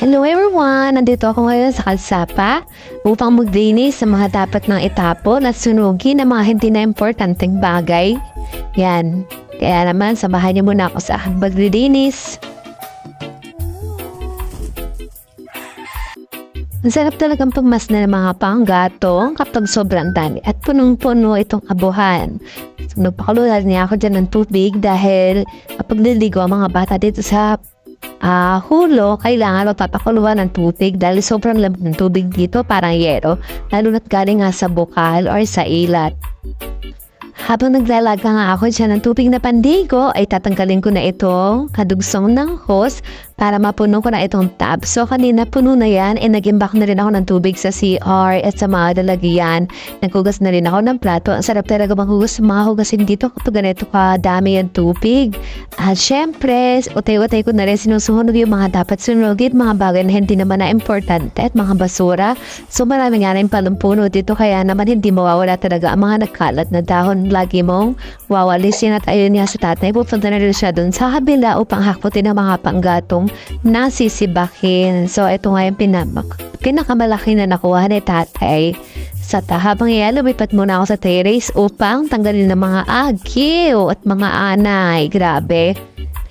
Hello everyone! Nandito ako ngayon sa kalsapa upang maglinis sa mga dapat nang itapon at sunugin na mga hindi na importanteng bagay. Yan. Kaya naman, samahan niyo muna ako sa aking maglilinis. Ang sarap talagang pagmasdan ng mga panggatong kapag sobrang dami at punong-puno itong abuhan. So, nagpakalulad niya ako dyan ng tubig dahil kapag niligo ang mga bata dito sa hulo, kailangan magpapakuluan ng tubig dahil sobrang lamig ng tubig dito, parang yero, lalo na't galing nga sa bukal or sa ilat. Habang naglalaga nga ako dyan ng tubig na pandigo, ay tatanggalin ko na itong kadugsong ng hose para mapuno ko na itong tub. So kanina puno na yan, nag-imbak na rin ako ng tubig sa CR at sa mga lalagyan. Naghugas na rin ako ng plato. Ang sarap talaga maghugas sa mga hugasin dito kapag ganito kadami yung tubig. At syempre, utay-utay ko na rin sinusunog yung mga dapat sunugin, mga bagay na hindi naman na importante at mga basura. So marami nga rin palumpuno dito, kaya naman hindi mawawala talaga ang mga nagkalat na dahon. Lagi mong wawalisin at ayun niya sa tatay. Pupunta na rin siya dun sa kabila upang hakputin ang mga panggatong nasisibakin. So ito nga yung pinakamalaki na nakuha ni tatay. Sa habang yan, lumipat muna ako sa terrace upang tanggalin ng mga agiw at mga anay. Grabe.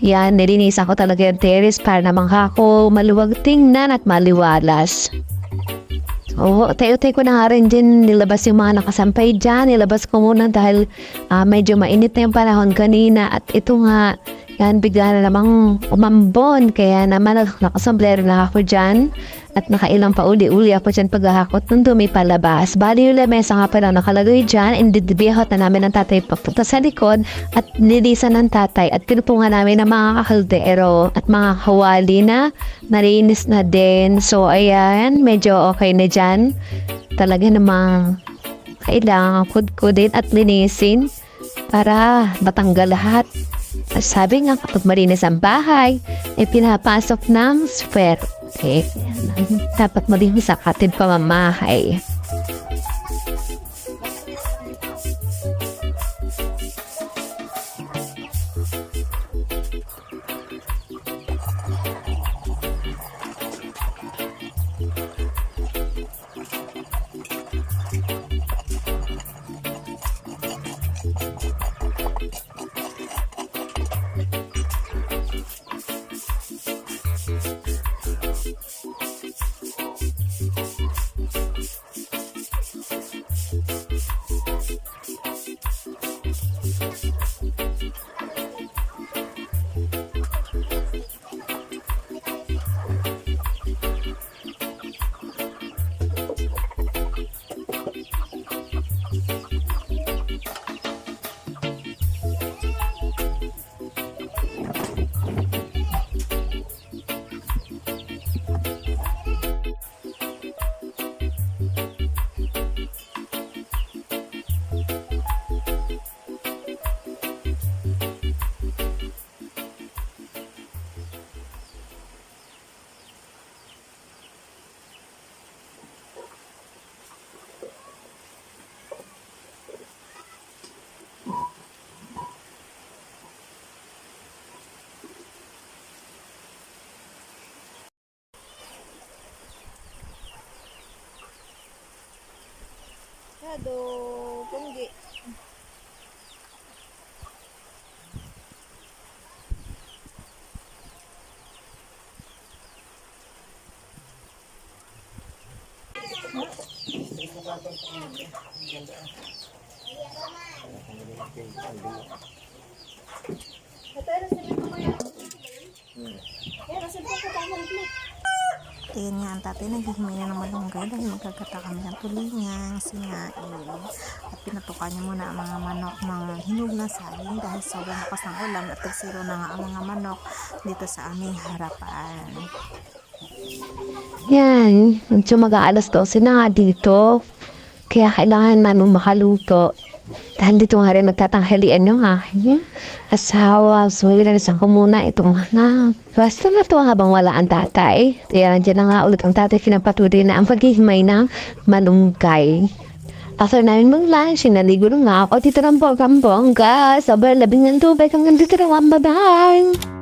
Yan, nilinisan ko talaga yung terrace para naman ako maluwag tingnan at maliwalas. Oo, utay-utay ko na nga rin din nilabas yung mga nakasampay dyan. Nilabas ko muna dahil medyo mainit na yung panahon kanina. At ito nga, yan, bigla na namang umambon. Kaya naman nakasombrero na ako dyan. At nakailang pa uli-uli ako dyan paghahakot nung dumi palabas. Bali yung lamesa nga pala nakalagay dyan. Indidibihot na namin ng tatay papunta sa likod. At nilisan ng tatay. At pinupungan namin ng mga kakaldero at mga kawali na narinis na din. So ayan, medyo okay na dyan. Talaga namang kailangan kudkudin at linisin para matanggal lahat. Sabi nga, kapag marinis ang bahay, pinapasok ng spare. Okay? Dapat malinis sa katid pamamahay. Aduh, punggi. Ayan nga ang tatay, naghihimay na ng malunggay dahil magkagata kami ng tulingang sinain. At pinatukan niya muna ang mga manok ng hinog na saging dahil sobrang lakas ng ulan at nagsiro na nga ang mga manok dito sa aming harapan. Yan, medyo mag-aalas 12 na nga dito. Kaya kailangan namin makaluto. Dahil dito nga rin nagtatanghalian yung aking asawa. So, ilanisan ko muna itong mga basta na ito habang wala ang tatay. Kaya nandiyan na nga ulit ang tatay, pinapatuloy na ang paghihimay ng malunggay. After namin mag-lunch, sinaligo na nga ako. Dito ng bongga. Sobrang labing ng tubig. Hanggang dito na, bye-bye!